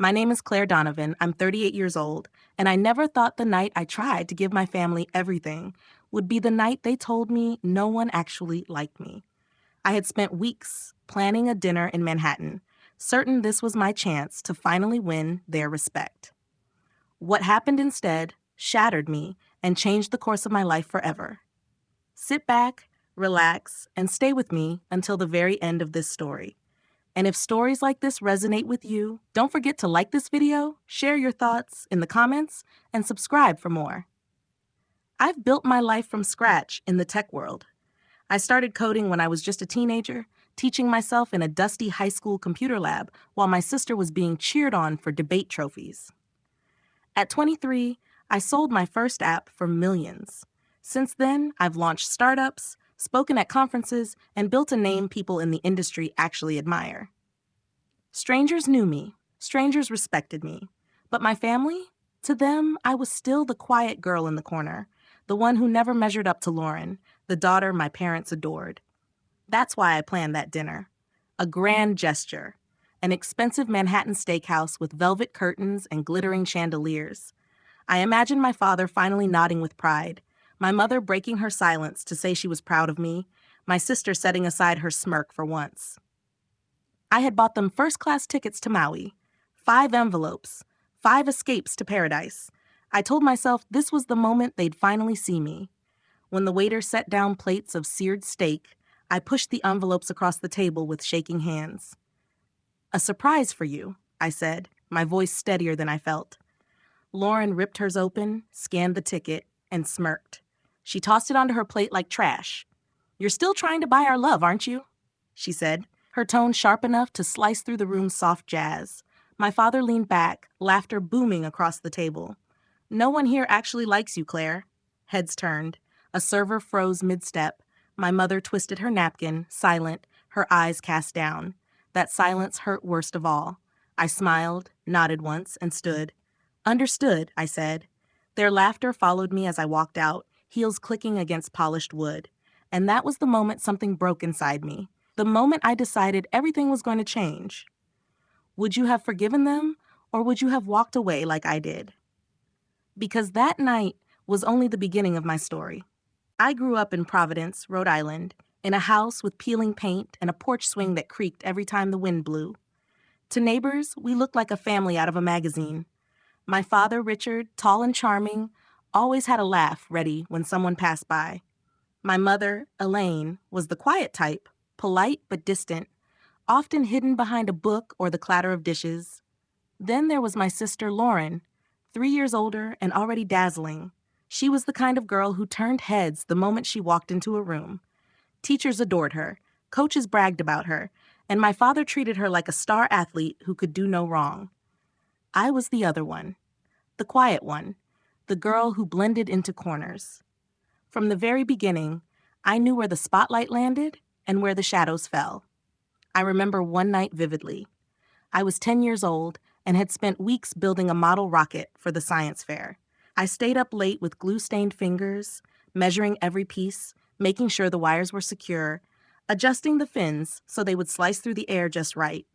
My name is Claire Donovan. I'm 38 years old, and I never thought the night I tried to give my family everything would be the night they told me no one actually liked me. I had spent weeks planning a dinner in Manhattan, certain this was my chance to finally win their respect. What happened instead shattered me and changed the course of my life forever. Sit back, relax, and stay with me until the very end of this story. And if stories like this resonate with you, don't forget to like this video, share your thoughts in the comments, and subscribe for more. I've built my life from scratch in the tech world. I started coding when I was just a teenager, teaching myself in a dusty high school computer lab while my sister was being cheered on for debate trophies. At 23, I sold my first app for millions. Since then, I've launched startups, spoken at conferences, and built a name people in the industry actually admire. Strangers knew me. Strangers respected me. But my family? To them, I was still the quiet girl in the corner, the one who never measured up to Lauren, the daughter my parents adored. That's why I planned that dinner. A grand gesture. An expensive Manhattan steakhouse with velvet curtains and glittering chandeliers. I imagined my father finally nodding with pride, my mother breaking her silence to say she was proud of me, my sister setting aside her smirk for once. I had bought them first-class tickets to Maui, 5 envelopes, 5 escapes to paradise. I told myself this was the moment they'd finally see me. When the waiter set down plates of seared steak, I pushed the envelopes across the table with shaking hands. "A surprise for you," I said, my voice steadier than I felt. Lauren ripped hers open, scanned the ticket, and smirked. She tossed it onto her plate like trash. "You're still trying to buy our love, aren't you?" she said, her tone sharp enough to slice through the room's soft jazz. My father leaned back, laughter booming across the table. "No one here actually likes you, Claire." Heads turned. A server froze mid-step. My mother twisted her napkin, silent, her eyes cast down. That silence hurt worst of all. I smiled, nodded once, and stood. "Understood," I said. Their laughter followed me as I walked out, heels clicking against polished wood. And that was the moment something broke inside me. The moment I decided everything was going to change. Would you have forgiven them, or would you have walked away like I did? Because that night was only the beginning of my story. I grew up in Providence, Rhode Island, in a house with peeling paint and a porch swing that creaked every time the wind blew. To neighbors, we looked like a family out of a magazine. My father, Richard, tall and charming, always had a laugh ready when someone passed by. My mother, Elaine, was the quiet type, polite but distant, often hidden behind a book or the clatter of dishes. Then there was my sister, Lauren, 3 years older and already dazzling. She was the kind of girl who turned heads the moment she walked into a room. Teachers adored her, coaches bragged about her, and my father treated her like a star athlete who could do no wrong. I was the other one, the quiet one, the girl who blended into corners. From the very beginning, I knew where the spotlight landed and where the shadows fell. I remember one night vividly. I was 10 years old and had spent weeks building a model rocket for the science fair. I stayed up late with glue-stained fingers, measuring every piece, making sure the wires were secure, adjusting the fins so they would slice through the air just right.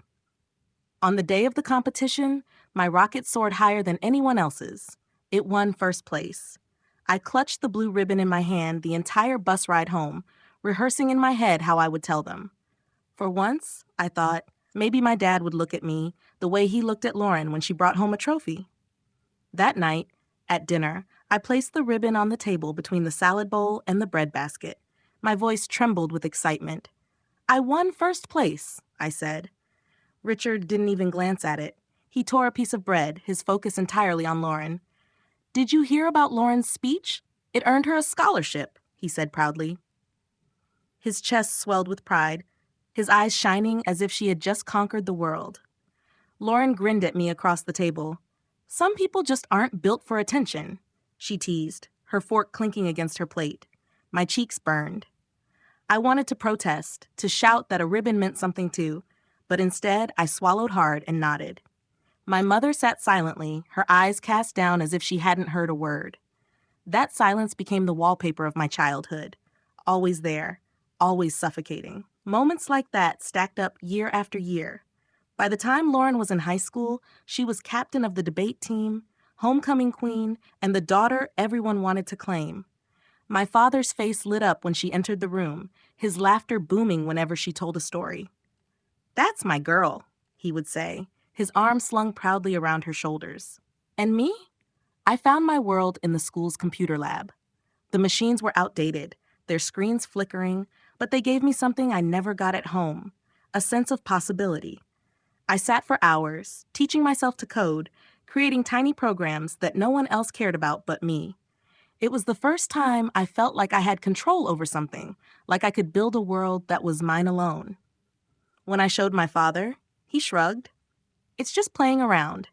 On the day of the competition, my rocket soared higher than anyone else's. It won first place. I clutched the blue ribbon in my hand the entire bus ride home, rehearsing in my head how I would tell them. For once, I thought, maybe my dad would look at me the way he looked at Lauren when she brought home a trophy. That night, at dinner, I placed the ribbon on the table between the salad bowl and the bread basket. My voice trembled with excitement. "I won first place," I said. Richard didn't even glance at it. He tore a piece of bread, his focus entirely on Lauren. "Did you hear about Lauren's speech? It earned her a scholarship," he said proudly. His chest swelled with pride, his eyes shining as if she had just conquered the world. Lauren grinned at me across the table. "Some people just aren't built for attention," she teased, her fork clinking against her plate. My cheeks burned. I wanted to protest, to shout that a ribbon meant something too, but instead I swallowed hard and nodded. My mother sat silently, her eyes cast down as if she hadn't heard a word. That silence became the wallpaper of my childhood. Always there, always suffocating. Moments like that stacked up year after year. By the time Lauren was in high school, she was captain of the debate team, homecoming queen, and the daughter everyone wanted to claim. My father's face lit up when she entered the room, his laughter booming whenever she told a story. "That's my girl," he would say, his arm slung proudly around her shoulders. And me? I found my world in the school's computer lab. The machines were outdated, their screens flickering, but they gave me something I never got at home, a sense of possibility. I sat for hours, teaching myself to code, creating tiny programs that no one else cared about but me. It was the first time I felt like I had control over something, like I could build a world that was mine alone. When I showed my father, he shrugged. "It's just playing around.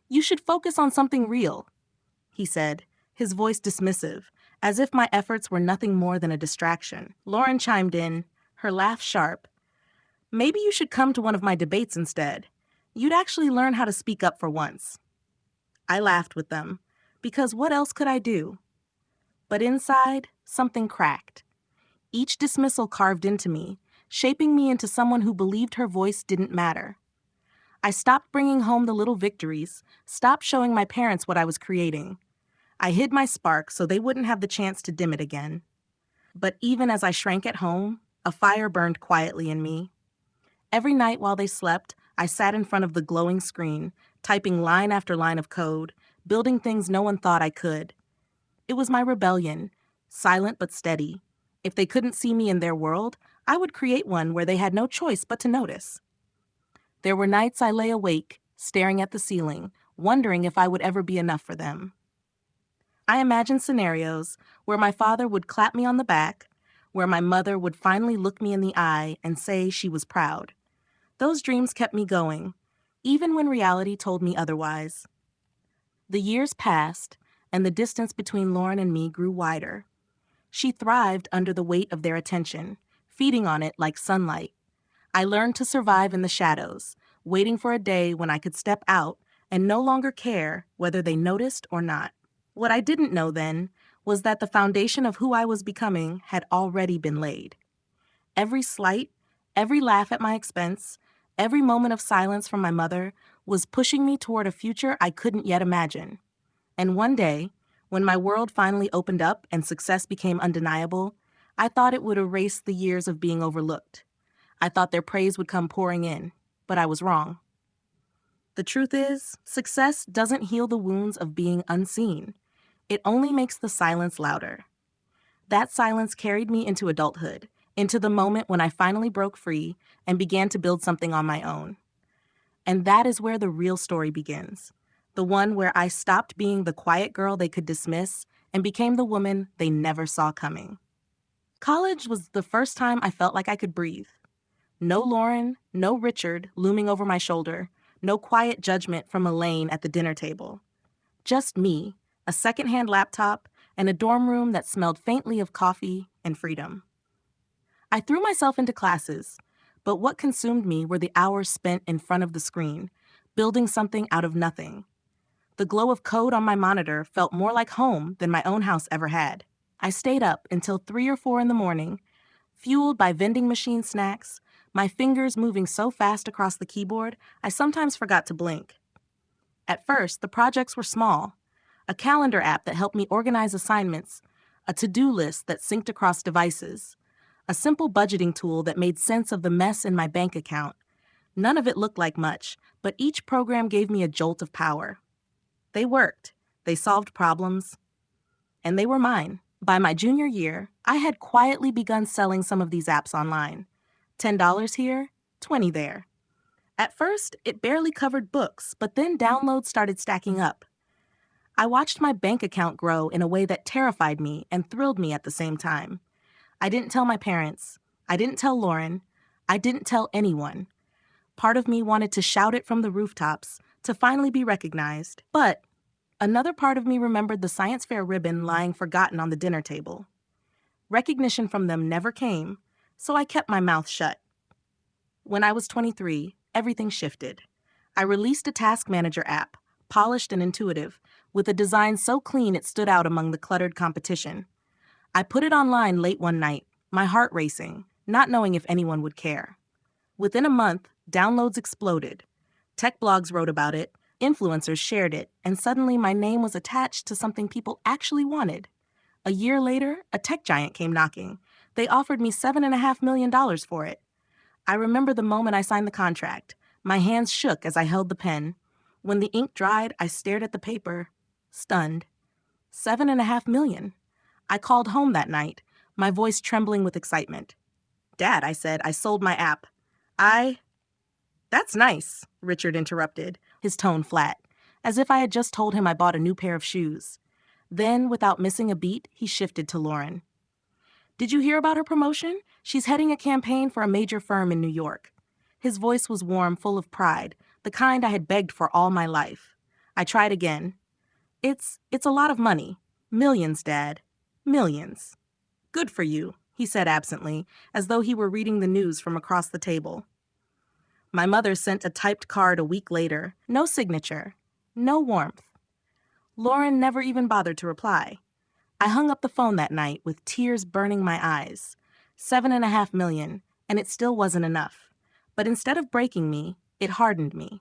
You should focus on something real," he said, his voice dismissive, as if my efforts were nothing more than a distraction. Lauren chimed in, her laugh sharp. "Maybe you should come to one of my debates instead. You'd actually learn how to speak up for once." I laughed with them, because what else could I do? But inside, something cracked. Each dismissal carved into me, shaping me into someone who believed her voice didn't matter. I stopped bringing home the little victories, stopped showing my parents what I was creating. I hid my spark so they wouldn't have the chance to dim it again. But even as I shrank at home, a fire burned quietly in me. Every night while they slept, I sat in front of the glowing screen, typing line after line of code, building things no one thought I could. It was my rebellion, silent but steady. If they couldn't see me in their world, I would create one where they had no choice but to notice. There were nights I lay awake, staring at the ceiling, wondering if I would ever be enough for them. I imagined scenarios where my father would clap me on the back, where my mother would finally look me in the eye and say she was proud. Those dreams kept me going, even when reality told me otherwise. The years passed, and the distance between Lauren and me grew wider. She thrived under the weight of their attention, feeding on it like sunlight. I learned to survive in the shadows, waiting for a day when I could step out and no longer care whether they noticed or not. What I didn't know then was that the foundation of who I was becoming had already been laid. Every slight, every laugh at my expense, every moment of silence from my mother was pushing me toward a future I couldn't yet imagine. And one day, when my world finally opened up and success became undeniable, I thought it would erase the years of being overlooked. I thought their praise would come pouring in, but I was wrong. The truth is, success doesn't heal the wounds of being unseen. It only makes the silence louder. That silence carried me into adulthood, into the moment when I finally broke free and began to build something on my own. And that is where the real story begins. The one where I stopped being the quiet girl they could dismiss and became the woman they never saw coming. College was the first time I felt like I could breathe. No Lauren, no Richard looming over my shoulder, no quiet judgment from Elaine at the dinner table. Just me, a secondhand laptop, and a dorm room that smelled faintly of coffee and freedom. I threw myself into classes, but what consumed me were the hours spent in front of the screen, building something out of nothing. The glow of code on my monitor felt more like home than my own house ever had. I stayed up until 3 or 4 in the morning, fueled by vending machine snacks, my fingers moving so fast across the keyboard, I sometimes forgot to blink. At first, the projects were small. A calendar app that helped me organize assignments, a to-do list that synced across devices, a simple budgeting tool that made sense of the mess in my bank account. None of it looked like much, but each program gave me a jolt of power. They worked, they solved problems, and they were mine. By my junior year, I had quietly begun selling some of these apps online. $10 here, $20 there. At first, it barely covered books, but then downloads started stacking up. I watched my bank account grow in a way that terrified me and thrilled me at the same time. I didn't tell my parents. I didn't tell Lauren. I didn't tell anyone. Part of me wanted to shout it from the rooftops to finally be recognized, but another part of me remembered the science fair ribbon lying forgotten on the dinner table. Recognition from them never came, so I kept my mouth shut. When I was 23, everything shifted. I released a task manager app, polished and intuitive, with a design so clean it stood out among the cluttered competition. I put it online late one night, my heart racing, not knowing if anyone would care. Within a month, Downloads exploded. Tech blogs wrote about it, influencers shared it, and suddenly my name was attached to something people actually wanted. A year later, a tech giant came knocking. They offered me $7.5 million for it. I remember the moment I signed the contract. My hands shook as I held the pen. When the ink dried, I stared at the paper, stunned. $7.5 million. I called home that night, my voice trembling with excitement. Dad, I said, I sold my app. That's nice, Richard interrupted, his tone flat, as if I had just told him I bought a new pair of shoes. Then, without missing a beat, he shifted to Lauren. Did you hear about her promotion? She's heading a campaign for a major firm in New York. His voice was warm, full of pride, the kind I had begged for all my life. I tried again. It's a lot of money. Millions, Dad. Millions. Good for you, he said absently, as though he were reading the news from across the table. My mother sent a typed card a week later. No signature. No warmth. Lauren never even bothered to reply. I hung up the phone that night with tears burning my eyes. $7.5 million, and it still wasn't enough. But instead of breaking me, it hardened me.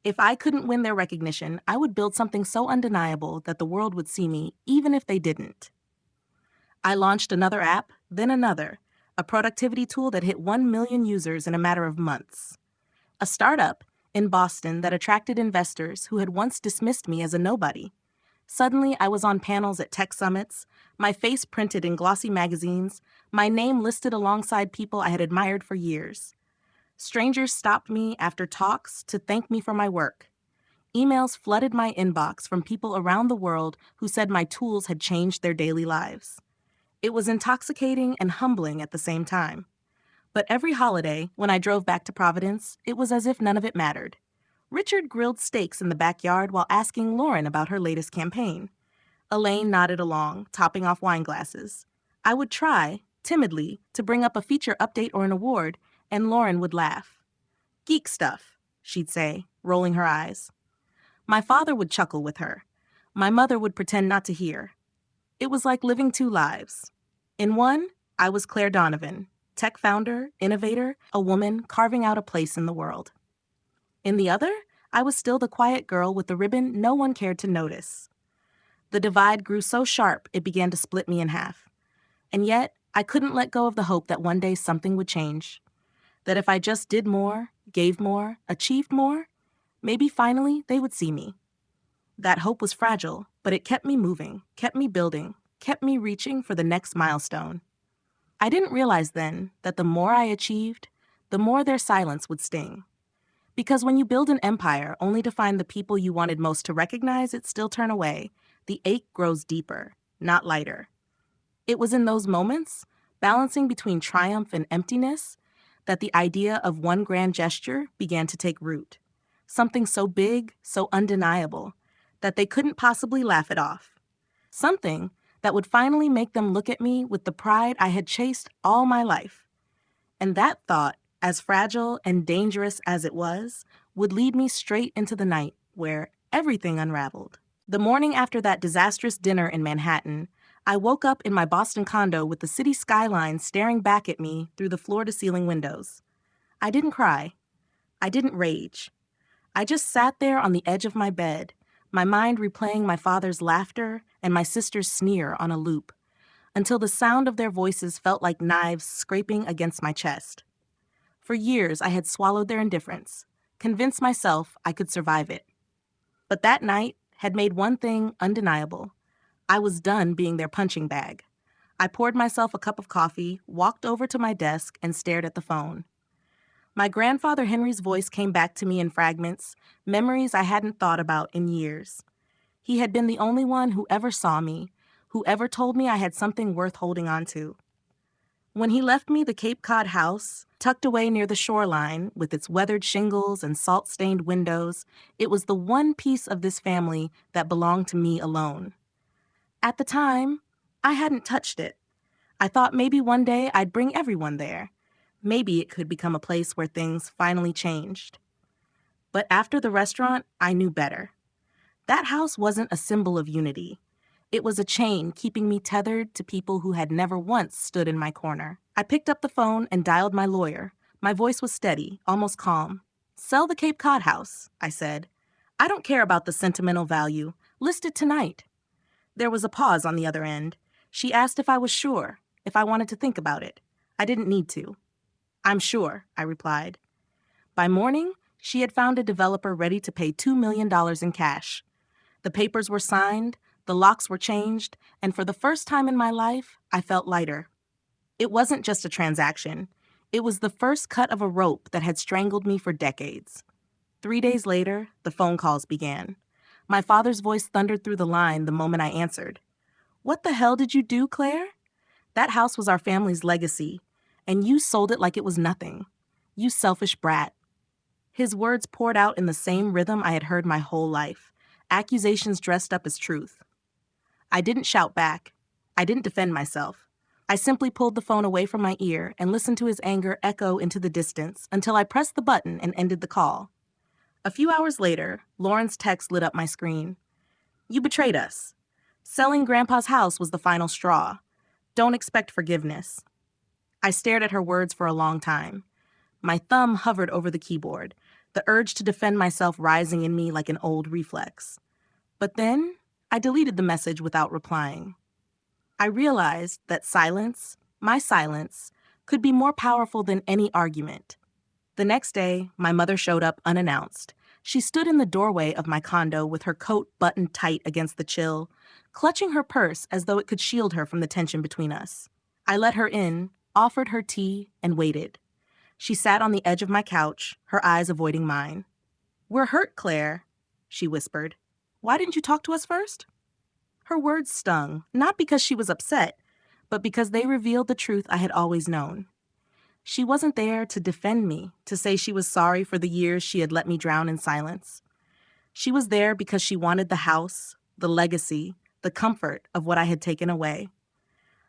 If I couldn't win their recognition, I would build something so undeniable that the world would see me, even if they didn't. I launched another app, then another, a productivity tool that hit 1 million users in a matter of months. A startup in Boston that attracted investors who had once dismissed me as a nobody. Suddenly, I was on panels at tech summits, my face printed in glossy magazines, my name listed alongside people I had admired for years. Strangers stopped me after talks to thank me for my work. Emails flooded my inbox from people around the world who said my tools had changed their daily lives. It was intoxicating and humbling at the same time. But every holiday, when I drove back to Providence, it was as if none of it mattered. Richard grilled steaks in the backyard while asking Lauren about her latest campaign. Elaine nodded along, topping off wine glasses. I would try, timidly, to bring up a feature update or an award, and Lauren would laugh. Geek stuff, she'd say, rolling her eyes. My father would chuckle with her. My mother would pretend not to hear. It was like living two lives. In one, I was Claire Donovan, tech founder, innovator, a woman carving out a place in the world. In the other, I was still the quiet girl with the ribbon no one cared to notice. The divide grew so sharp it began to split me in half. And yet, I couldn't let go of the hope that one day something would change. That if I just did more, gave more, achieved more, maybe finally they would see me. That hope was fragile, but it kept me moving, kept me building, kept me reaching for the next milestone. I didn't realize then that the more I achieved, the more their silence would sting. Because when you build an empire only to find the people you wanted most to recognize it still turn away, the ache grows deeper, not lighter. It was in those moments, balancing between triumph and emptiness, that the idea of one grand gesture began to take root. Something so big, so undeniable, that they couldn't possibly laugh it off. Something that would finally make them look at me with the pride I had chased all my life. And that thought, as fragile and dangerous as it was, would lead me straight into the night where everything unraveled. The morning after that disastrous dinner in Manhattan, I woke up in my Boston condo with the city skyline staring back at me through the floor-to-ceiling windows. I didn't cry. I didn't rage. I just sat there on the edge of my bed, my mind replaying my father's laughter and my sister's sneer on a loop, until the sound of their voices felt like knives scraping against my chest. For years, I had swallowed their indifference, convinced myself I could survive it. But that night had made one thing undeniable. I was done being their punching bag. I poured myself a cup of coffee, walked over to my desk, and stared at the phone. My grandfather Henry's voice came back to me in fragments, memories I hadn't thought about in years. He had been the only one who ever saw me, who ever told me I had something worth holding on to. When he left me the Cape Cod house, tucked away near the shoreline with its weathered shingles and salt-stained windows, it was the one piece of this family that belonged to me alone. At the time, I hadn't touched it. I thought maybe one day I'd bring everyone there. Maybe it could become a place where things finally changed. But after the restaurant, I knew better. That house wasn't a symbol of unity. It was a chain keeping me tethered to people who had never once stood in my corner. I picked up the phone and dialed my lawyer. My voice was steady, almost calm. Sell the Cape Cod house, I said. I don't care about the sentimental value. List it tonight. There was a pause on the other end. She asked if I was sure, if I wanted to think about it. I didn't need to. I'm sure, I replied. By morning, she had found a developer ready to pay $2 million in cash. The papers were signed, the locks were changed, and for the first time in my life, I felt lighter. It wasn't just a transaction. It was the first cut of a rope that had strangled me for decades. 3 days later, the phone calls began. My father's voice thundered through the line the moment I answered. What the hell did you do, Claire? That house was our family's legacy, and you sold it like it was nothing. You selfish brat. His words poured out in the same rhythm I had heard my whole life, accusations dressed up as truth. I didn't shout back. I didn't defend myself. I simply pulled the phone away from my ear and listened to his anger echo into the distance until I pressed the button and ended the call. A few hours later, Lauren's text lit up my screen. You betrayed us. Selling Grandpa's house was the final straw. Don't expect forgiveness. I stared at her words for a long time. My thumb hovered over the keyboard, the urge to defend myself rising in me like an old reflex. But then, I deleted the message without replying. I realized that silence, my silence, could be more powerful than any argument. The next day, my mother showed up unannounced. She stood in the doorway of my condo with her coat buttoned tight against the chill, clutching her purse as though it could shield her from the tension between us. I let her in, offered her tea, and waited. She sat on the edge of my couch, her eyes avoiding mine. We're hurt, Claire, she whispered. Why didn't you talk to us first? Her words stung, not because she was upset, but because they revealed the truth I had always known. She wasn't there to defend me, to say she was sorry for the years she had let me drown in silence. She was there because she wanted the house, the legacy, the comfort of what I had taken away.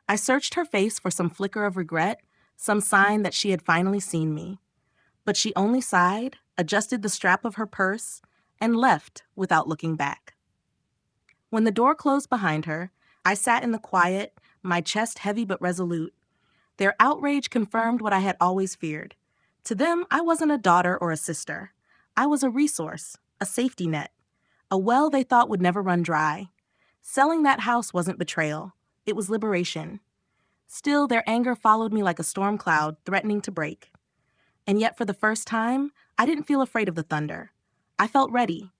I searched her face for some flicker of regret, some sign that she had finally seen me. But she only sighed, adjusted the strap of her purse, and left without looking back. When the door closed behind her, I sat in the quiet, my chest heavy but resolute. Their outrage confirmed what I had always feared. To them, I wasn't a daughter or a sister. I was a resource, a safety net, a well they thought would never run dry. Selling that house wasn't betrayal. It was liberation. Still, their anger followed me like a storm cloud, threatening to break. And yet, for the first time, I didn't feel afraid of the thunder. I felt ready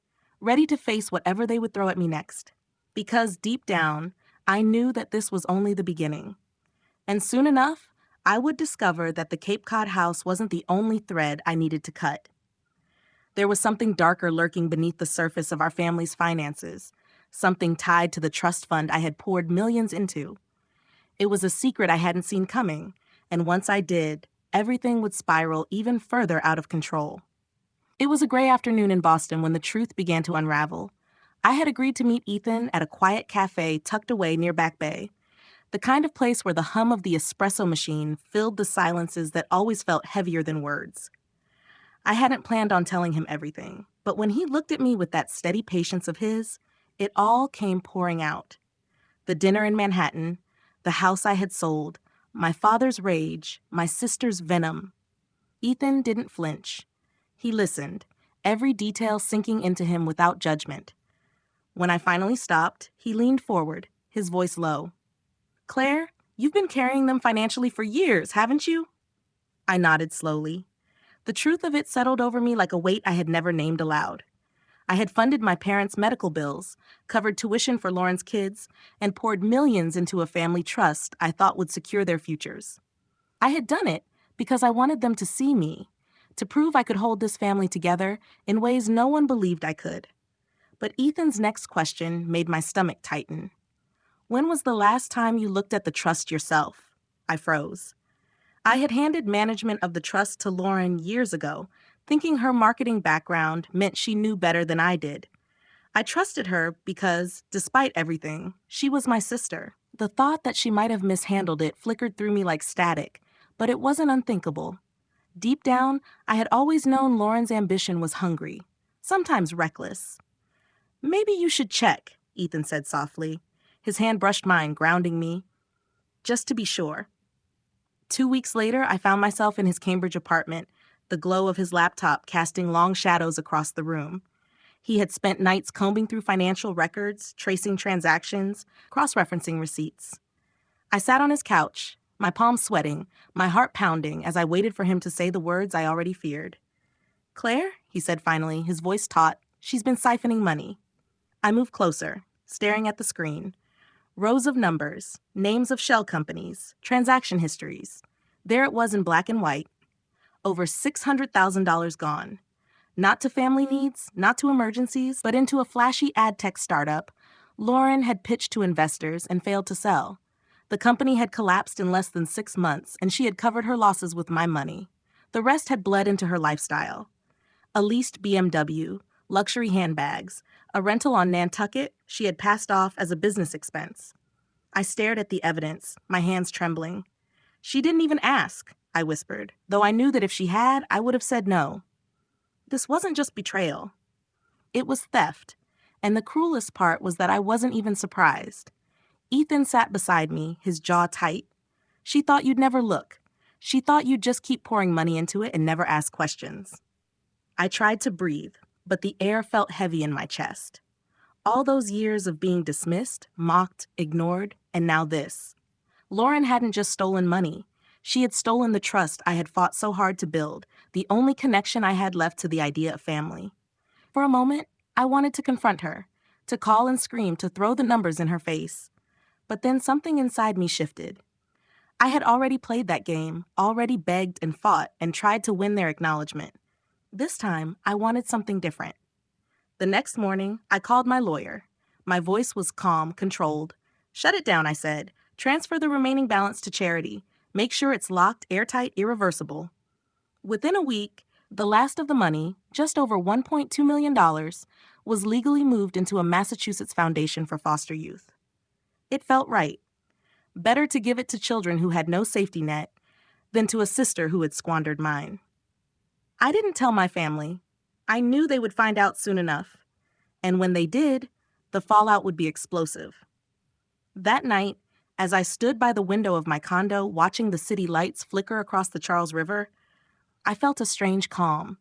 to face whatever they would throw at me next. Because deep down, I knew that this was only the beginning. And soon enough, I would discover that the Cape Cod house wasn't the only thread I needed to cut. There was something darker lurking beneath the surface of our family's finances, something tied to the trust fund I had poured millions into. It was a secret I hadn't seen coming, and once I did, everything would spiral even further out of control. It was a gray afternoon in Boston when the truth began to unravel. I had agreed to meet Ethan at a quiet cafe tucked away near Back Bay, the kind of place where the hum of the espresso machine filled the silences that always felt heavier than words. I hadn't planned on telling him everything, but when he looked at me with that steady patience of his, it all came pouring out. The dinner in Manhattan, the house I had sold, my father's rage, my sister's venom. Ethan didn't flinch. He listened, every detail sinking into him without judgment. When I finally stopped, he leaned forward, his voice low. Claire, you've been carrying them financially for years, haven't you? I nodded slowly. The truth of it settled over me like a weight I had never named aloud. I had funded my parents' medical bills, covered tuition for Lauren's kids, and poured millions into a family trust I thought would secure their futures. I had done it because I wanted them to see me, to prove I could hold this family together in ways no one believed I could. But Ethan's next question made my stomach tighten. When was the last time you looked at the trust yourself? I froze. I had handed management of the trust to Lauren years ago, thinking her marketing background meant she knew better than I did. I trusted her because, despite everything, she was my sister. The thought that she might have mishandled it flickered through me like static, but it wasn't unthinkable. Deep down, I had always known Lauren's ambition was hungry, sometimes reckless. Maybe you should check, Ethan said softly. His hand brushed mine, grounding me. Just to be sure. 2 weeks later, I found myself in his Cambridge apartment, the glow of his laptop casting long shadows across the room. He had spent nights combing through financial records, tracing transactions, cross-referencing receipts. I sat on his couch, my palms sweating, my heart pounding as I waited for him to say the words I already feared. "Claire," he said finally, his voice taut, "she's been siphoning money." I moved closer, staring at the screen. Rows of numbers, names of shell companies, transaction histories. There it was in black and white. Over $600,000 gone. Not to family needs, not to emergencies, but into a flashy ad tech startup Lauren had pitched to investors and failed to sell. The company had collapsed in less than 6 months, and she had covered her losses with my money. The rest had bled into her lifestyle. A leased BMW, luxury handbags, a rental on Nantucket she had passed off as a business expense. I stared at the evidence, my hands trembling. "She didn't even ask," I whispered, though I knew that if she had, I would have said no. This wasn't just betrayal. It was theft, and the cruelest part was that I wasn't even surprised. Ethan sat beside me, his jaw tight. "She thought you'd never look. She thought you'd just keep pouring money into it and never ask questions." I tried to breathe, but the air felt heavy in my chest. All those years of being dismissed, mocked, ignored, and now this. Lauren hadn't just stolen money. She had stolen the trust I had fought so hard to build, the only connection I had left to the idea of family. For a moment, I wanted to confront her, to call and scream, to throw the numbers in her face. But then something inside me shifted. I had already played that game, already begged and fought and tried to win their acknowledgement. This time, I wanted something different. The next morning, I called my lawyer. My voice was calm, controlled. "Shut it down," I said. "Transfer the remaining balance to charity. Make sure it's locked, airtight, irreversible." Within a week, the last of the money, just over $1.2 million, was legally moved into a Massachusetts foundation for foster youth. It felt right. Better to give it to children who had no safety net than to a sister who had squandered mine. I didn't tell my family. I knew they would find out soon enough. And when they did, the fallout would be explosive. That night, as I stood by the window of my condo watching the city lights flicker across the Charles River, I felt a strange calm.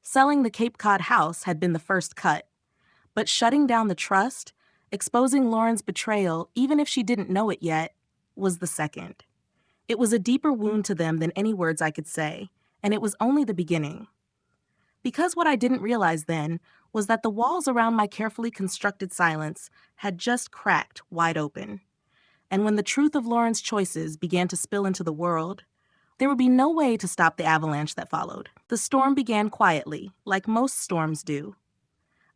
Selling the Cape Cod house had been the first cut, but shutting down the trust, exposing Lauren's betrayal, even if she didn't know it yet, was the second. It was a deeper wound to them than any words I could say, and it was only the beginning. Because what I didn't realize then was that the walls around my carefully constructed silence had just cracked wide open. And when the truth of Lauren's choices began to spill into the world, there would be no way to stop the avalanche that followed. The storm began quietly, like most storms do.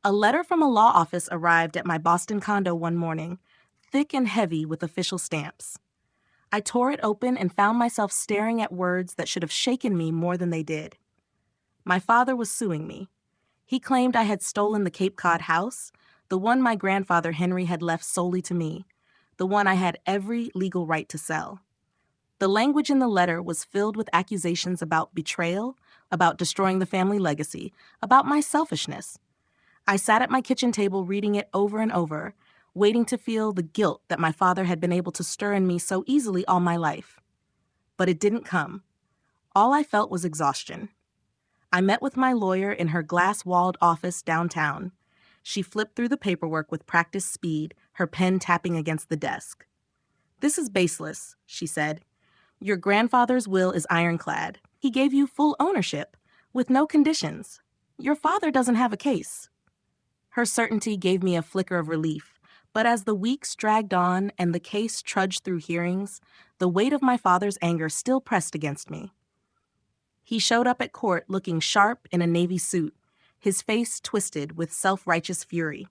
A letter from a law office arrived at my Boston condo one morning, thick and heavy with official stamps. I tore it open and found myself staring at words that should have shaken me more than they did. My father was suing me. He claimed I had stolen the Cape Cod house, the one my grandfather Henry had left solely to me, the one I had every legal right to sell. The language in the letter was filled with accusations about betrayal, about destroying the family legacy, about my selfishness. I sat at my kitchen table reading it over and over, waiting to feel the guilt that my father had been able to stir in me so easily all my life. But it didn't come. All I felt was exhaustion. I met with my lawyer in her glass-walled office downtown. She flipped through the paperwork with practiced speed, her pen tapping against the desk. "This is baseless," she said. "Your grandfather's will is ironclad. He gave you full ownership, with no conditions. Your father doesn't have a case." Her certainty gave me a flicker of relief, but as the weeks dragged on and the case trudged through hearings, the weight of my father's anger still pressed against me. He showed up at court looking sharp in a navy suit, his face twisted with self-righteous fury.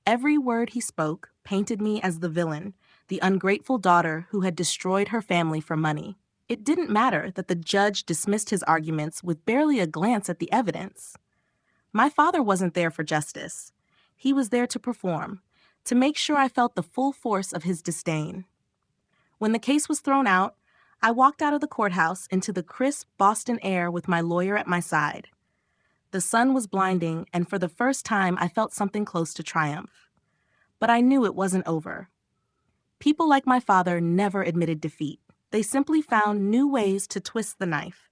Every word he spoke painted me as the villain, the ungrateful daughter who had destroyed her family for money. It didn't matter that the judge dismissed his arguments with barely a glance at the evidence. My father wasn't there for justice. He was there to perform, to make sure I felt the full force of his disdain. When the case was thrown out, I walked out of the courthouse into the crisp Boston air with my lawyer at my side. The sun was blinding, and for the first time I felt something close to triumph. But I knew it wasn't over. People like my father never admitted defeat. They simply found new ways to twist the knife.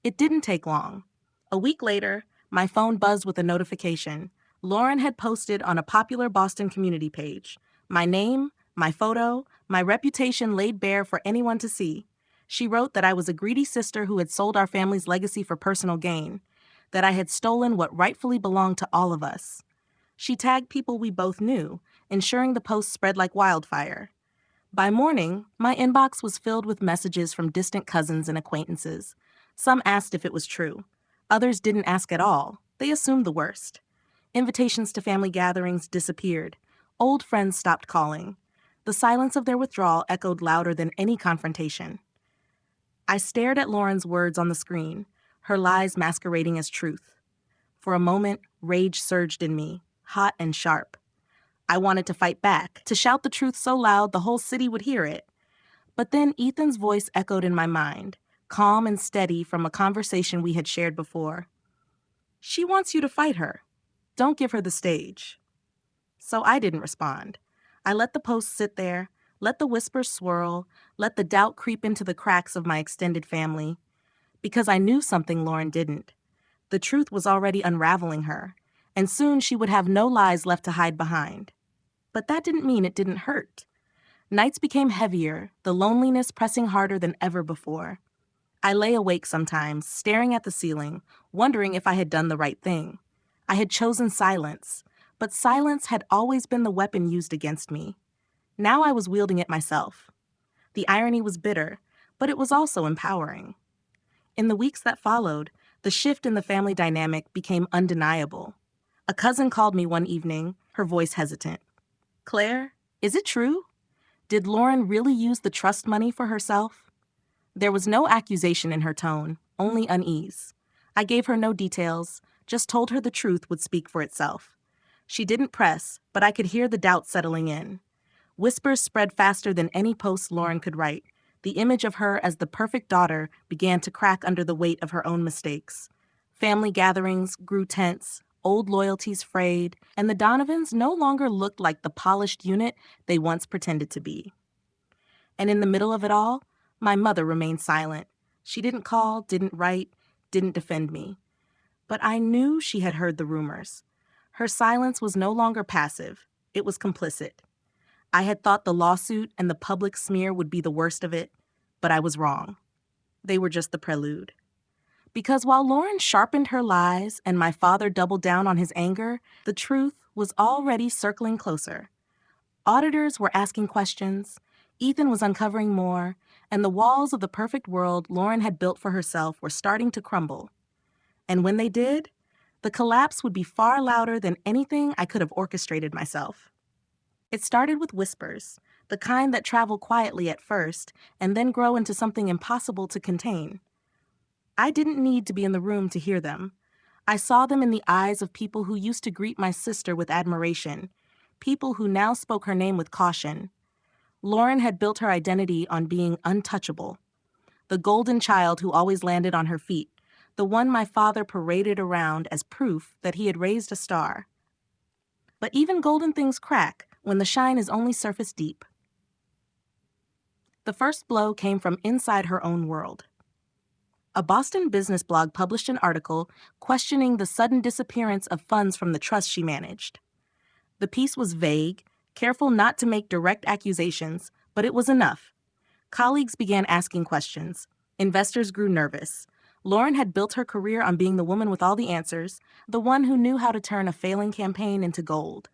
It didn't take long. A week later, my phone buzzed with a notification. Lauren had posted on a popular Boston community page. My name, my photo, my reputation laid bare for anyone to see. She wrote that I was a greedy sister who had sold our family's legacy for personal gain, that I had stolen what rightfully belonged to all of us. She tagged people we both knew, ensuring the post spread like wildfire. By morning, my inbox was filled with messages from distant cousins and acquaintances. Some asked if it was true. Others didn't ask at all. They assumed the worst. Invitations to family gatherings disappeared. Old friends stopped calling. The silence of their withdrawal echoed louder than any confrontation. I stared at Lauren's words on the screen, her lies masquerading as truth. For a moment, rage surged in me, hot and sharp. I wanted to fight back, to shout the truth so loud the whole city would hear it. But then Ethan's voice echoed in my mind, calm and steady from a conversation we had shared before. She wants you to fight her. Don't give her the stage. So I didn't respond. I let the post sit there, let the whispers swirl, let the doubt creep into the cracks of my extended family. Because I knew something Lauren didn't. The truth was already unraveling her, and soon she would have no lies left to hide behind. But that didn't mean it didn't hurt. Nights became heavier, the loneliness pressing harder than ever before. I lay awake sometimes, staring at the ceiling, wondering if I had done the right thing. I had chosen silence, but silence had always been the weapon used against me. Now I was wielding it myself. The irony was bitter, but it was also empowering. In the weeks that followed, the shift in the family dynamic became undeniable. A cousin called me one evening, her voice hesitant. "Claire, is it true? Did Lauren really use the trust money for herself?" There was no accusation in her tone, only unease. I gave her no details, just told her the truth would speak for itself. She didn't press, but I could hear the doubt settling in. Whispers spread faster than any post Lauren could write. The image of her as the perfect daughter began to crack under the weight of her own mistakes. Family gatherings grew tense, old loyalties frayed, and the Donovans no longer looked like the polished unit they once pretended to be. And in the middle of it all, my mother remained silent. She didn't call, didn't write, didn't defend me. But I knew she had heard the rumors. Her silence was no longer passive. It was complicit. I had thought the lawsuit and the public smear would be the worst of it, but I was wrong. They were just the prelude. Because while Lauren sharpened her lies and my father doubled down on his anger, the truth was already circling closer. Auditors were asking questions, Ethan was uncovering more, and the walls of the perfect world Lauren had built for herself were starting to crumble. And when they did, the collapse would be far louder than anything I could have orchestrated myself. It started with whispers, the kind that travel quietly at first and then grow into something impossible to contain. I didn't need to be in the room to hear them. I saw them in the eyes of people who used to greet my sister with admiration, people who now spoke her name with caution. Lauren had built her identity on being untouchable, the golden child who always landed on her feet, the one my father paraded around as proof that he had raised a star. But even golden things crack when the shine is only surface deep. The first blow came from inside her own world. A Boston business blog published an article questioning the sudden disappearance of funds from the trust she managed. The piece was vague, careful not to make direct accusations, but it was enough. Colleagues began asking questions. Investors grew nervous. Lauren had built her career on being the woman with all the answers, the one who knew how to turn a failing campaign into gold.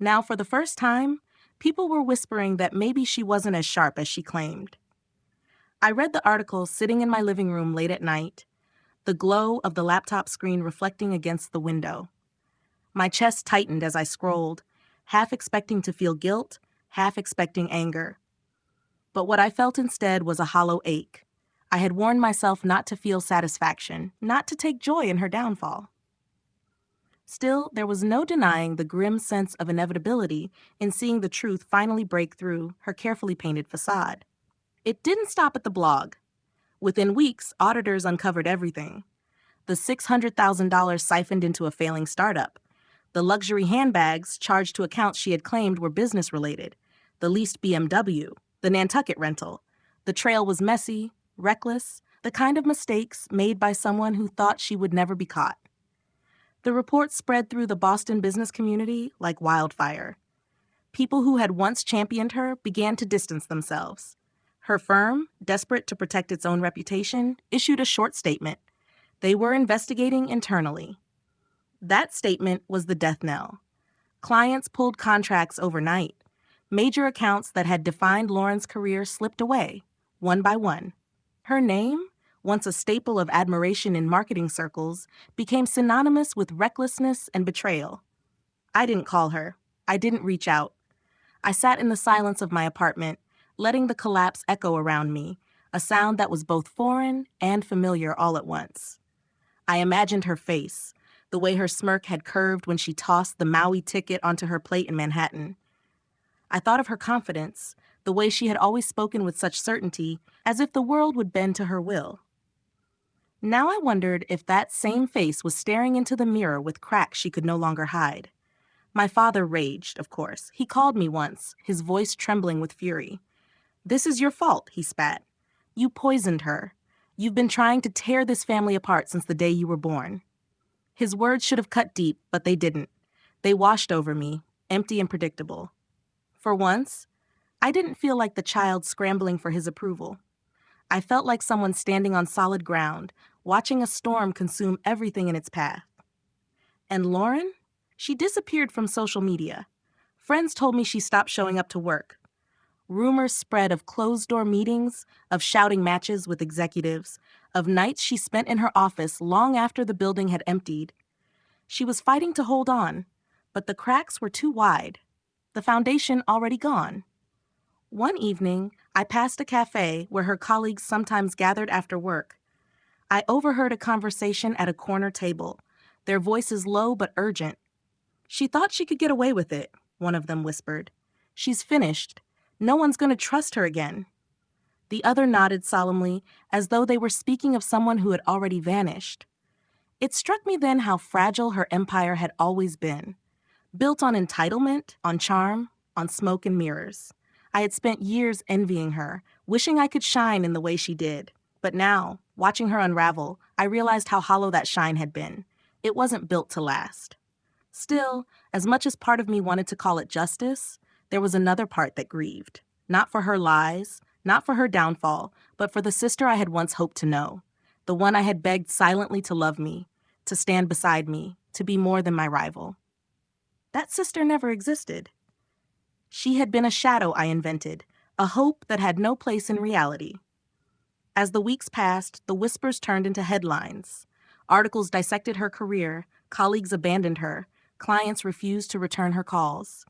Now, for the first time, people were whispering that maybe she wasn't as sharp as she claimed. I read the article sitting in my living room late at night, the glow of the laptop screen reflecting against the window. My chest tightened as I scrolled, half expecting to feel guilt, half expecting anger. But what I felt instead was a hollow ache. I had warned myself not to feel satisfaction, not to take joy in her downfall. Still, there was no denying the grim sense of inevitability in seeing the truth finally break through her carefully painted facade. It didn't stop at the blog. Within weeks, auditors uncovered everything. The $600,000 siphoned into a failing startup. The luxury handbags charged to accounts she had claimed were business-related. The leased BMW. The Nantucket rental. The trail was messy, reckless. The the kind of mistakes made by someone who thought she would never be caught. The report spread through the Boston business community like wildfire. People who had once championed her began to distance themselves. Her firm, desperate to protect its own reputation, issued a short statement. They were investigating internally. That statement was the death knell. Clients pulled contracts overnight. Major accounts that had defined Lauren's career slipped away, one by one. Her name, once a staple of admiration in marketing circles, became synonymous with recklessness and betrayal. I didn't call her. I didn't reach out. I sat in the silence of my apartment, letting the collapse echo around me, a sound that was both foreign and familiar all at once. I imagined her face, the way her smirk had curved when she tossed the Maui ticket onto her plate in Manhattan. I thought of her confidence, the way she had always spoken with such certainty, as if the world would bend to her will. Now I wondered if that same face was staring into the mirror with cracks she could no longer hide. My father raged, of course. He called me once, his voice trembling with fury. "This is your fault," he spat. "You poisoned her. You've been trying to tear this family apart since the day you were born." His words should have cut deep, but they didn't. They washed over me, empty and predictable. For once, I didn't feel like the child scrambling for his approval. I felt like someone standing on solid ground, watching a storm consume everything in its path. And Lauren? She disappeared from social media. Friends told me she stopped showing up to work. Rumors spread of closed-door meetings, of shouting matches with executives, of nights she spent in her office long after the building had emptied. She was fighting to hold on, but the cracks were too wide. The foundation already gone. One evening, I passed a cafe where her colleagues sometimes gathered after work. I overheard a conversation at a corner table, their voices low but urgent. "She thought she could get away with it," one of them whispered. "She's finished. No one's going to trust her again." The other nodded solemnly, as though they were speaking of someone who had already vanished. It struck me then how fragile her empire had always been. Built on entitlement, on charm, on smoke and mirrors. I had spent years envying her, wishing I could shine in the way she did. But now, watching her unravel, I realized how hollow that shine had been. It wasn't built to last. Still, as much as part of me wanted to call it justice, there was another part that grieved. Not for her lies, not for her downfall, but for the sister I had once hoped to know. The one I had begged silently to love me, to stand beside me, to be more than my rival. That sister never existed. She had been a shadow I invented, a hope that had no place in reality. As the weeks passed, the whispers turned into headlines. Articles dissected her career, colleagues abandoned her, clients refused to return her calls.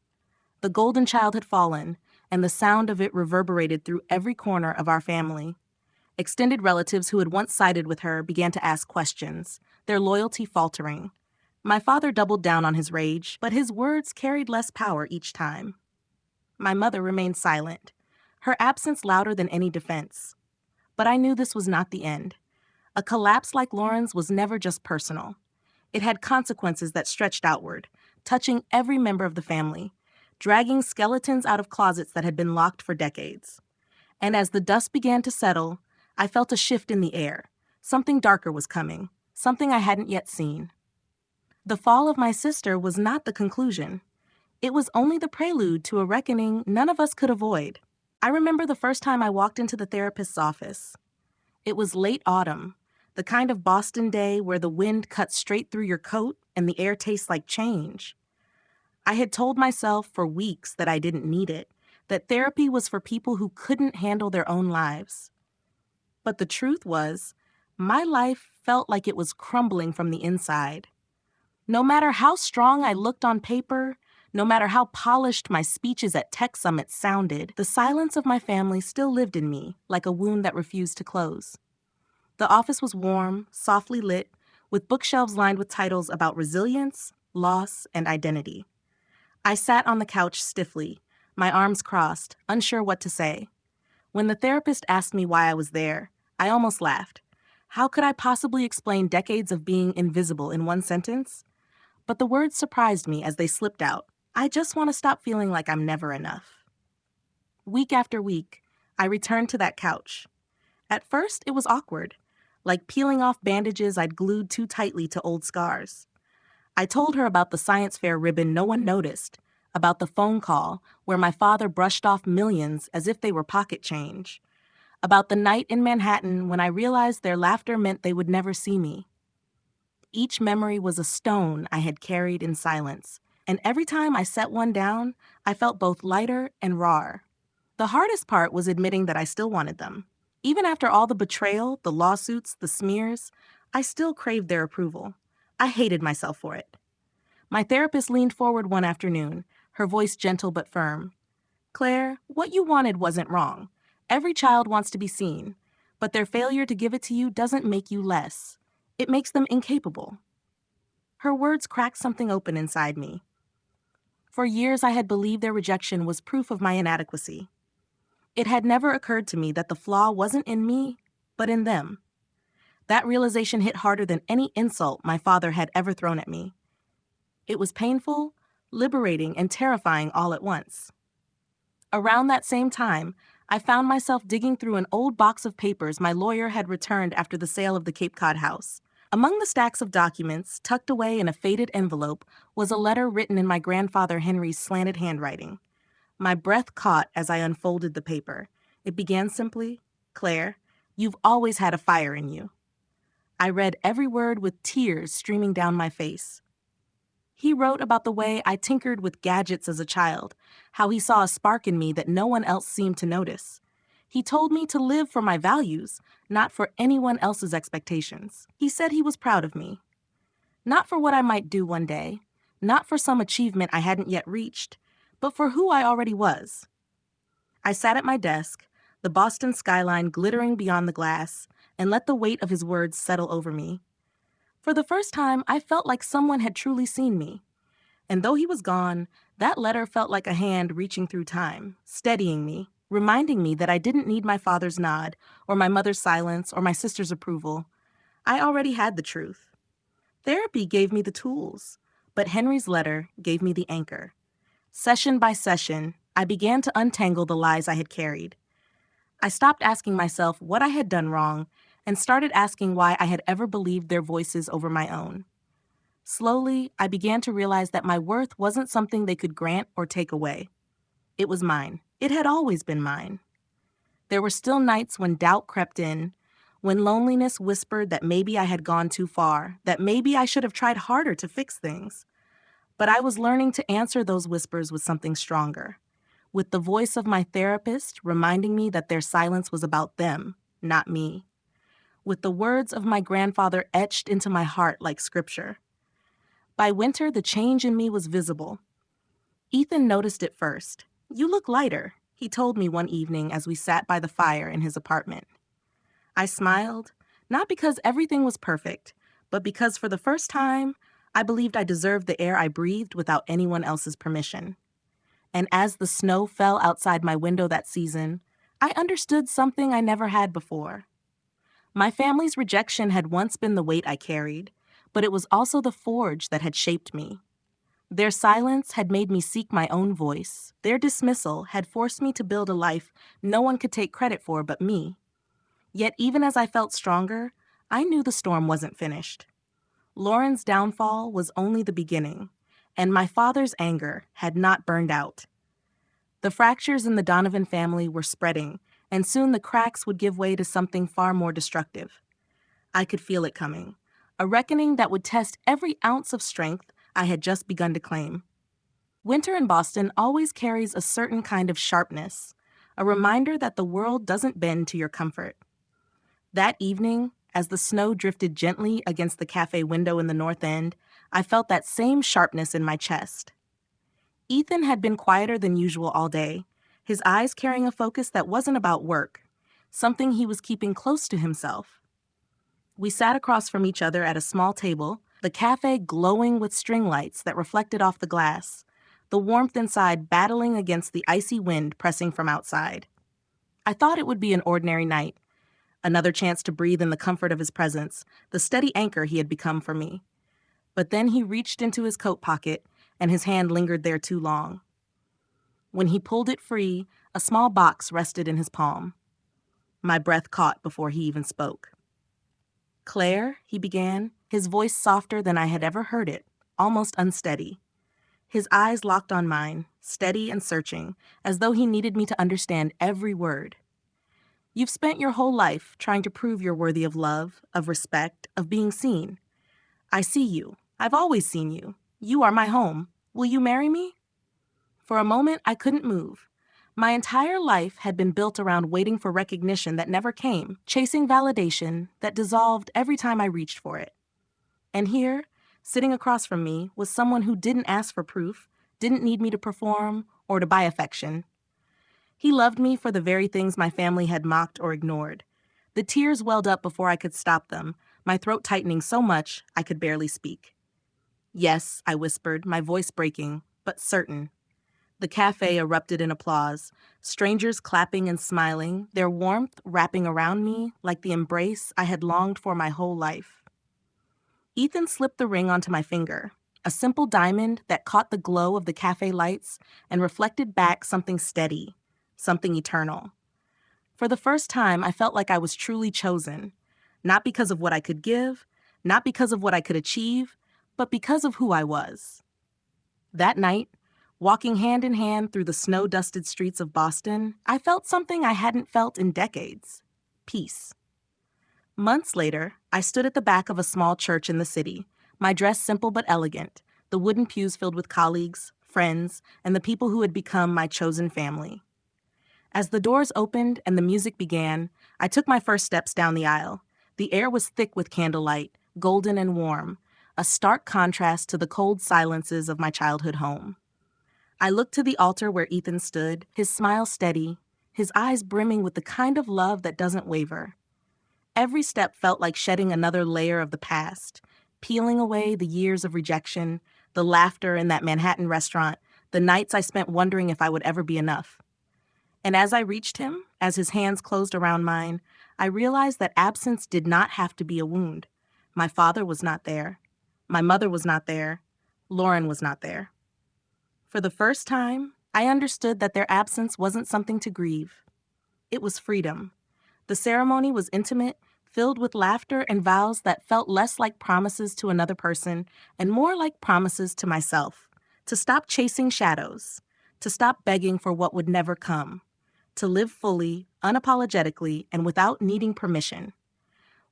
The golden child had fallen, and the sound of it reverberated through every corner of our family. Extended relatives who had once sided with her began to ask questions, their loyalty faltering. My father doubled down on his rage, but his words carried less power each time. My mother remained silent, her absence louder than any defense. But I knew this was not the end. A collapse like Lauren's was never just personal. It had consequences that stretched outward, touching every member of the family, dragging skeletons out of closets that had been locked for decades. And as the dust began to settle, I felt a shift in the air. Something darker was coming, something I hadn't yet seen. The fall of my sister was not the conclusion. It was only the prelude to a reckoning none of us could avoid. I remember the first time I walked into the therapist's office. It was late autumn, the kind of Boston day where the wind cuts straight through your coat and the air tastes like change. I had told myself for weeks that I didn't need it, that therapy was for people who couldn't handle their own lives. But the truth was, my life felt like it was crumbling from the inside. No matter how strong I looked on paper, no matter how polished my speeches at tech summits sounded, the silence of my family still lived in me, like a wound that refused to close. The office was warm, softly lit, with bookshelves lined with titles about resilience, loss, and identity. I sat on the couch stiffly, my arms crossed, unsure what to say. When the therapist asked me why I was there, I almost laughed. How could I possibly explain decades of being invisible in one sentence? But the words surprised me as they slipped out. I just want to stop feeling like I'm never enough. Week after week, I returned to that couch. At first, it was awkward. like peeling off bandages I'd glued too tightly to old scars. I told her about the science fair ribbon no one noticed, about the phone call where my father brushed off millions as if they were pocket change, about the night in Manhattan when I realized their laughter meant they would never see me. Each memory was a stone I had carried in silence, and every time I set one down, I felt both lighter and rawer. The hardest part was admitting that I still wanted them. Even after all the betrayal, the lawsuits, the smears, I still craved their approval. I hated myself for it. My therapist leaned forward one afternoon, her voice gentle but firm. "Claire, what you wanted wasn't wrong. Every child wants to be seen, but their failure to give it to you doesn't make you less. It makes them incapable." Her words cracked something open inside me. For years, I had believed their rejection was proof of my inadequacy. It had never occurred to me that the flaw wasn't in me, but in them. That realization hit harder than any insult my father had ever thrown at me. It was painful, liberating, and terrifying all at once. Around that same time, I found myself digging through an old box of papers my lawyer had returned after the sale of the Cape Cod house. Among the stacks of documents, tucked away in a faded envelope, was a letter written in my grandfather Henry's slanted handwriting. My breath caught as I unfolded the paper. It began simply, "Claire, you've always had a fire in you." I read every word with tears streaming down my face. He wrote about the way I tinkered with gadgets as a child, how he saw a spark in me that no one else seemed to notice. He told me to live for my values, not for anyone else's expectations. He said he was proud of me. Not for what I might do one day, not for some achievement I hadn't yet reached, but for who I already was. I sat at my desk, the Boston skyline glittering beyond the glass, and let the weight of his words settle over me. For the first time, I felt like someone had truly seen me. And though he was gone, that letter felt like a hand reaching through time, steadying me, reminding me that I didn't need my father's nod, or my mother's silence, or my sister's approval. I already had the truth. Therapy gave me the tools, but Henry's letter gave me the anchor. Session by session, I began to untangle the lies I had carried. I stopped asking myself what I had done wrong and started asking why I had ever believed their voices over my own. Slowly, I began to realize that my worth wasn't something they could grant or take away. It was mine. It had always been mine. There were still nights when doubt crept in, when loneliness whispered that maybe I had gone too far, that maybe I should have tried harder to fix things. But I was learning to answer those whispers with something stronger, with the voice of my therapist reminding me that their silence was about them, not me, with the words of my grandfather etched into my heart like scripture. By winter, the change in me was visible. Ethan noticed it first. "You look lighter," he told me one evening as we sat by the fire in his apartment. I smiled, not because everything was perfect, but because for the first time, I believed I deserved the air I breathed without anyone else's permission. And as the snow fell outside my window that season, I understood something I never had before. My family's rejection had once been the weight I carried, but it was also the forge that had shaped me. Their silence had made me seek my own voice. Their dismissal had forced me to build a life no one could take credit for but me. Yet even as I felt stronger, I knew the storm wasn't finished. Lauren's downfall was only the beginning, and my father's anger had not burned out. The fractures in the Donovan family were spreading, and soon the cracks would give way to something far more destructive. I could feel it coming, a reckoning that would test every ounce of strength I had just begun to claim. Winter in Boston always carries a certain kind of sharpness, a reminder that the world doesn't bend to your comfort. That evening, as the snow drifted gently against the cafe window in the North End, I felt that same sharpness in my chest. Ethan had been quieter than usual all day, his eyes carrying a focus that wasn't about work, something he was keeping close to himself. We sat across from each other at a small table, the cafe glowing with string lights that reflected off the glass, the warmth inside battling against the icy wind pressing from outside. I thought it would be an ordinary night, another chance to breathe in the comfort of his presence, the steady anchor he had become for me. But then he reached into his coat pocket, and his hand lingered there too long. When he pulled it free, a small box rested in his palm. My breath caught before he even spoke. Claire, he began, his voice softer than I had ever heard it, almost unsteady. His eyes locked on mine, steady and searching, as though he needed me to understand every word. You've spent your whole life trying to prove you're worthy of love, of respect, of being seen. I see you. I've always seen you. You are my home. Will you marry me? For a moment, I couldn't move. My entire life had been built around waiting for recognition that never came, chasing validation that dissolved every time I reached for it. And here, sitting across from me, was someone who didn't ask for proof, didn't need me to perform, or to buy affection. He loved me for the very things my family had mocked or ignored. The tears welled up before I could stop them, my throat tightening so much I could barely speak. Yes, I whispered, my voice breaking, but certain. The cafe erupted in applause, strangers clapping and smiling, their warmth wrapping around me like the embrace I had longed for my whole life. Ethan slipped the ring onto my finger, a simple diamond that caught the glow of the cafe lights and reflected back something steady, something eternal. For the first time, I felt like I was truly chosen, not because of what I could give, not because of what I could achieve, but because of who I was. That night, walking hand in hand through the snow-dusted streets of Boston, I felt something I hadn't felt in decades: peace. Months later, I stood at the back of a small church in the city, my dress simple but elegant, the wooden pews filled with colleagues, friends, and the people who had become my chosen family. As the doors opened and the music began, I took my first steps down the aisle. The air was thick with candlelight, golden and warm, a stark contrast to the cold silences of my childhood home. I looked to the altar where Ethan stood, his smile steady, his eyes brimming with the kind of love that doesn't waver. Every step felt like shedding another layer of the past, peeling away the years of rejection, the laughter in that Manhattan restaurant, the nights I spent wondering if I would ever be enough. And as I reached him, as his hands closed around mine, I realized that absence did not have to be a wound. My father was not there. My mother was not there. Lauren was not there. For the first time, I understood that their absence wasn't something to grieve. It was freedom. The ceremony was intimate, filled with laughter and vows that felt less like promises to another person and more like promises to myself. To stop chasing shadows. To stop begging for what would never come. To live fully, unapologetically, and without needing permission.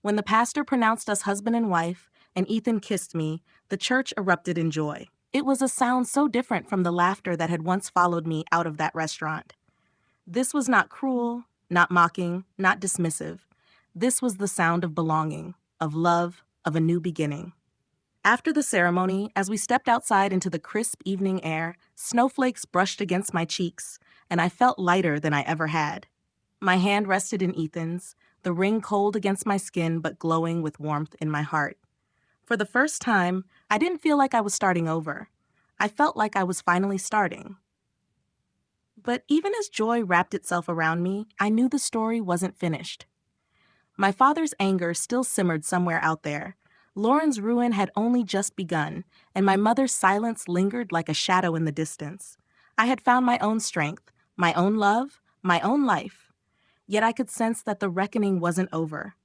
When the pastor pronounced us husband and wife, and Ethan kissed me, the church erupted in joy. It was a sound so different from the laughter that had once followed me out of that restaurant. This was not cruel, not mocking, not dismissive. This was the sound of belonging, of love, of a new beginning. After the ceremony, as we stepped outside into the crisp evening air, snowflakes brushed against my cheeks, and I felt lighter than I ever had. My hand rested in Ethan's, the ring cold against my skin but glowing with warmth in my heart. For the first time, I didn't feel like I was starting over. I felt like I was finally starting. But even as joy wrapped itself around me, I knew the story wasn't finished. My father's anger still simmered somewhere out there. Lauren's ruin had only just begun, and my mother's silence lingered like a shadow in the distance. I had found my own strength, my own love, my own life. Yet I could sense that the reckoning wasn't over.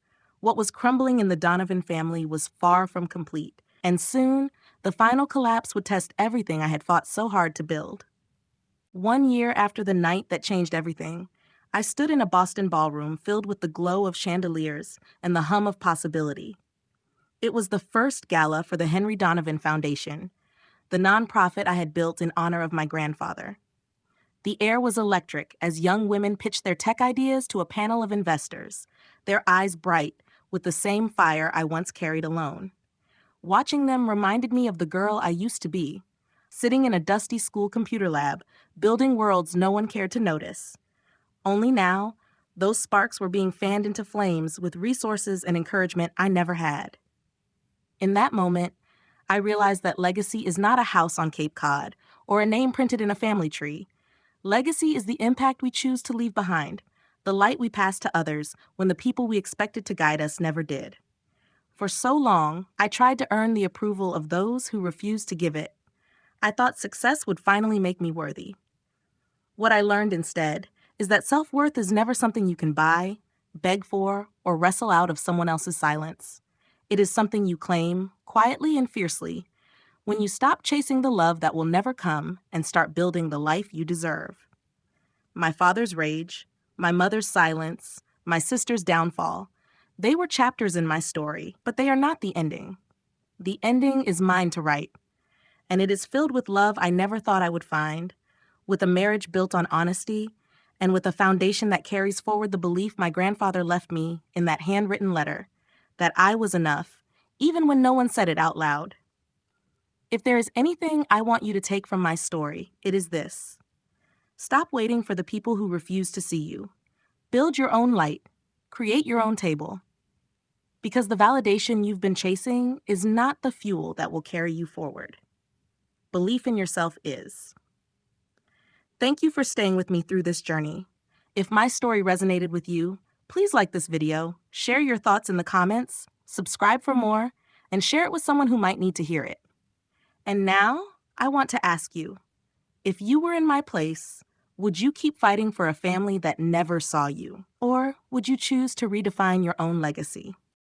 What was crumbling in the Donovan family was far from complete, and soon, the final collapse would test everything I had fought so hard to build. 1 year after the night that changed everything, I stood in a Boston ballroom filled with the glow of chandeliers and the hum of possibility. It was the first gala for the Henry Donovan Foundation, the nonprofit I had built in honor of my grandfather. The air was electric as young women pitched their tech ideas to a panel of investors, their eyes bright with the same fire I once carried alone. Watching them reminded me of the girl I used to be, sitting in a dusty school computer lab, building worlds no one cared to notice. Only now, those sparks were being fanned into flames with resources and encouragement I never had. In that moment, I realized that legacy is not a house on Cape Cod or a name printed in a family tree. Legacy is the impact we choose to leave behind, the light we pass to others when the people we expected to guide us never did. For so long, I tried to earn the approval of those who refused to give it. I thought success would finally make me worthy. What I learned instead is that self-worth is never something you can buy, beg for, or wrestle out of someone else's silence. It is something you claim, quietly and fiercely, when you stop chasing the love that will never come and start building the life you deserve. My father's rage, my mother's silence, my sister's downfall, they were chapters in my story, but they are not the ending. The ending is mine to write, and it is filled with love I never thought I would find, with a marriage built on honesty, and with a foundation that carries forward the belief my grandfather left me in that handwritten letter, that I was enough, even when no one said it out loud. If there is anything I want you to take from my story, it is this. Stop waiting for the people who refuse to see you. Build your own light. Create your own table. Because the validation you've been chasing is not the fuel that will carry you forward. Belief in yourself is. Thank you for staying with me through this journey. If my story resonated with you, please like this video, share your thoughts in the comments, subscribe for more, and share it with someone who might need to hear it. And now, I want to ask you, if you were in my place, would you keep fighting for a family that never saw you? Or would you choose to redefine your own legacy?